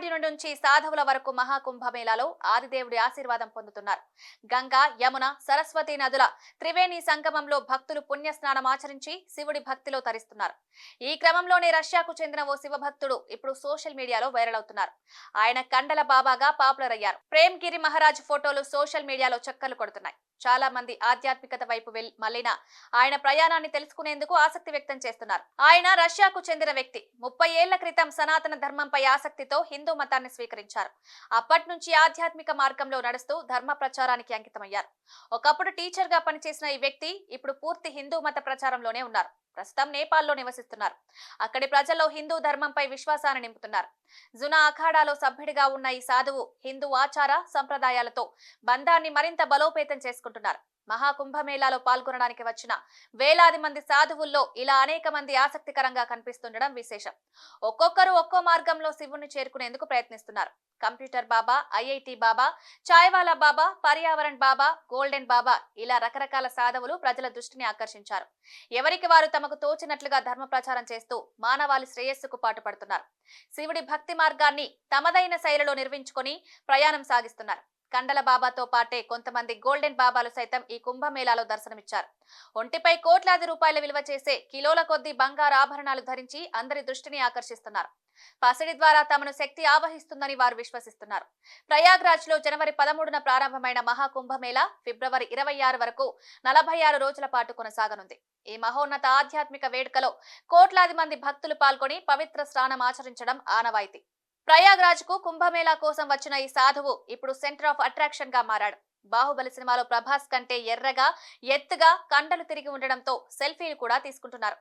మహామడి నుంచి సాధువుల వరకు మహాకుంభమేళాలో ఆదిదేవుడి ఆశీర్వాదం పొందుతున్నారు. గంగా, యమున, సరస్వతి నదుల త్రివేణి సంగమంలో భక్తులు పుణ్యస్నానం ఆచరించి శివుడి భక్తిలో తరిస్తున్నారు. ఈ క్రమంలోనే రష్యాకు చెందిన ఓ శివభక్తుడు ఇప్పుడు సోషల్ మీడియాలో వైరల్ అవుతున్నారు. ఆయన కండల బాబాగా పాపులర్ అయ్యారు. ప్రేమ్ గిరి మహారాజ్ ఫోటోలు సోషల్ మీడియాలో చక్కర్లు కొడుతున్నాయి. చాలా మంది ఆధ్యాత్మికత వైపు మళ్లిన ఆయన ప్రయాణాన్ని తెలుసుకునేందుకు ఆసక్తి వ్యక్తం చేస్తున్నారు. ఆయన రష్యాకు చెందిన వ్యక్తి. 30 ఏళ్ల క్రితం సనాతన ధర్మంపై ఆసక్తితో హిందూ మతాన్ని స్వీకరించారు. అప్పటి నుంచి ఆధ్యాత్మిక మార్గంలో నడుస్తూ ధర్మ ప్రచారానికి అంకితమయ్యారు. ఒకప్పుడు టీచర్ గా పనిచేసిన ఈ వ్యక్తి ఇప్పుడు పూర్తి హిందూ మత ప్రచారంలోనే ఉన్నారు. ప్రస్తుతం నేపాల్లో నివసిస్తున్నారు. అక్కడి ప్రజల్లో హిందూ ధర్మంపై విశ్వాసాన్ని నింపుతున్నారు. జునా అఖాడాలో సభ్యుడిగా ఉన్న ఈ సాధువు హిందూ ఆచార సంప్రదాయాలతో బంధాన్ని మరింత బలోపేతం చేసుకుంటున్నారు. మహాకుంభమేళాలో పాల్గొనడానికి వచ్చిన వేలాది మంది సాధువుల్లో ఇలా అనేక మంది ఆసక్తికరంగా కనిపిస్తుండడం విశేషం. ఒక్కొక్కరు ఒక్కో మార్గంలో శివుణ్ణి చేరుకునేందుకు ప్రయత్నిస్తున్నారు. కంప్యూటర్ బాబా, ఐఐటి బాబా, చాయ్వాలా బాబా, పర్యావరణ్ బాబా, గోల్డెన్ బాబా ఇలా రకరకాల సాధువులు ప్రజల దృష్టిని ఆకర్షించారు. ఎవరికి వారు తమకు తోచినట్లుగా ధర్మ ప్రచారం చేస్తూ మానవాళి శ్రేయస్సుకు పాటుపడుతున్నారు. శివుడి భక్తి మార్గాన్ని తమదైన శైలిలో నిర్మించుకొని ప్రయాణం సాగిస్తున్నారు. కండల బాబాతో పాటే కొంతమంది గోల్డెన్ బాబాలు సైతం ఈ కుంభమేళాలో దర్శనమిచ్చారు. ఒంటిపై కోట్లాది రూపాయల విలువ చేసే కిలోల కొద్దీ బంగారు ఆభరణాలు ధరించి అందరి దృష్టిని ఆకర్షిస్తున్నారు. పసిడి ద్వారా తమను శక్తి ఆవహిస్తుందని వారు విశ్వసిస్తున్నారు. ప్రయాగ్రాజ్ లో జనవరి 13న ప్రారంభమైన మహాకుంభమేళా ఫిబ్రవరి 26 వరకు 46 రోజుల పాటు కొనసాగనుంది. ఈ మహోన్నత ఆధ్యాత్మిక వేడుకలో కోట్లాది మంది భక్తులు పాల్గొని పవిత్ర స్నానం ఆచరించడం ఆనవాయితీ. ప్రయాగ్రాజ్ కు కుంభమేళా కోసం వచ్చిన ఈ సాధువు ఇప్పుడు సెంటర్ ఆఫ్ అట్రాక్షన్ గా మారాడు. బాహుబలి సినిమాలో ప్రభాస్ కంటే ఎర్రగా, ఎత్తుగా, కండలు తిరిగి ఉండడంతో సెల్ఫీలు కూడా తీసుకుంటున్నారు.